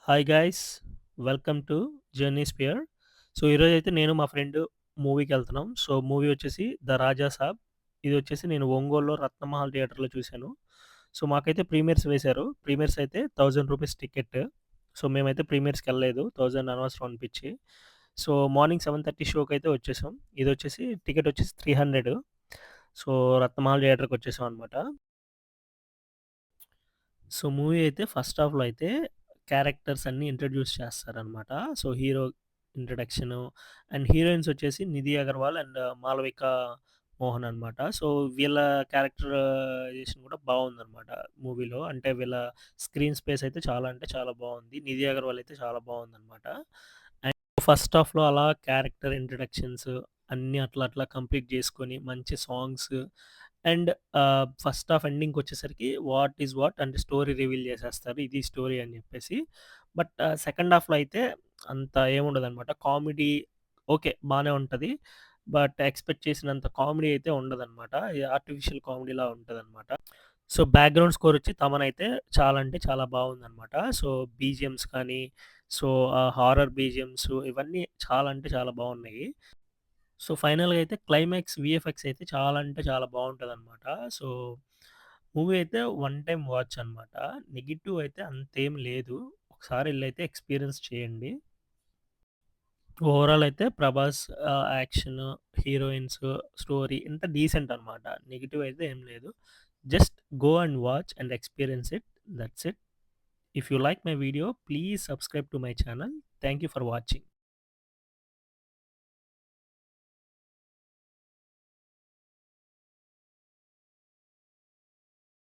Hi guys! Welcome to Journey Sphere. So, ఈరోజైతే నేను మా ఫ్రెండ్ మూవీకెళ్తున్నాం. సో, మూవీ వచ్చేసి 'ద రాజా సాబ్'. ఇదొచ్చేసి నేను ఒంగోలులో రత్నమహల్ థియేటర్‌లో చూశాను. సో, మాకైతే ప్రీమియర్స్ వేశారు. ప్రీమియర్స్ అయితే రూ. 1000 టికెట్. సో, మేమైతే ప్రీమియర్స్‌కెళ్ళలేదు. 1000 అనవసరం అనిపిచ్చి. సో, మార్నింగ్ 7:30 షోకైతే వచ్చేసాం. ఇదొచ్చేసి టికెట్ వచ్చేసి 300. సో, రత్నమహల్ థియేటర్‌కొచ్చేసాం అనమాట. సో, మూవీ అయితే ఫస్ట్ హాఫ్‌లో అయితే క్యారెక్టర్స్ అన్నీ ఇంట్రొడ్యూస్ చేస్తారనమాట. So, hero introduction and heroines వచ్చేసి 'నిధి అగర్వాల్' అండ్ 'మాళవిక మోహన్' అనమాట. సో, వీళ్ళ క్యారెక్టరైజేషన్ కూడా బావుందనమాట మూవీలో. అంటే వీళ్ళ స్క్రీన్ స్పేస్ అయితే చాలా అంటే చాలా బావుంది. 'నిధి అగర్వాల్' అయితే చాలా బావుందనమాట. అండ్ ఫస్ట్ హాఫ్‌లో అలా క్యారెక్టర్ ఇంట్రడక్షన్స్ అన్నీ అట్లా అట్లా కంప్లీట్ చేసుకొని మంచి సాంగ్స్ అండ్ ఫస్ట్ హాఫ్ ఎండింగ్‌కొచ్చేసరికి వాట్ ఈస్ వాట్ అంటే స్టోరీ రివీల్ చేసేస్తారు. ఇది స్టోరీ అని చెప్పేసి. బట్ సెకండ్ హాఫ్‌లో అయితే అంత ఏముండదనమాట. Comedy okay. బానే ఉంటది. బట్ ఎక్స్‌పెక్ట్ చేసినంత కామెడీ అయితే ఉండదనమాట. ఆర్టిఫిషియల్ కామెడీలా ఉంటదనమాట. సో, బ్యాక్‌గ్రౌండ్ స్కోర్ వచ్చి తమన్ అయితే చాలా అంటే చాలా బావుందనమాట. సో, బీజీఎమ్స్ కానీ, సో, హారర్ బీజీఎమ్స్ ఇవన్నీ చాలా అంటే చాలా బావున్నాయి. సో, ఫైనల్‌గా అయితే క్లైమాక్స్ వీఎఫ్ఎక్స్ అయితే చాలా అంటే చాలా బావుంటదనమాట. సో, మూవీ అయితే వన్ టైమ్ వాచ్ అనమాట. నెగెటివ్ అయితే అంతేం లేదు. ఒకసారి ఎళ్లైతే ఎక్స్‌పీరియన్స్ చేయండి. ఓవరాల్ అయితే 'ప్రభాస్' యాక్షను, హీరోయిన్స్, స్టోరీ ఇంత డీసెంట్ అనమాట. నెగెటివ్ అయితే ఏం లేదు. Just go and watch and experience it. That's it. If you like my video, please subscribe to my channel. Thank you for watching.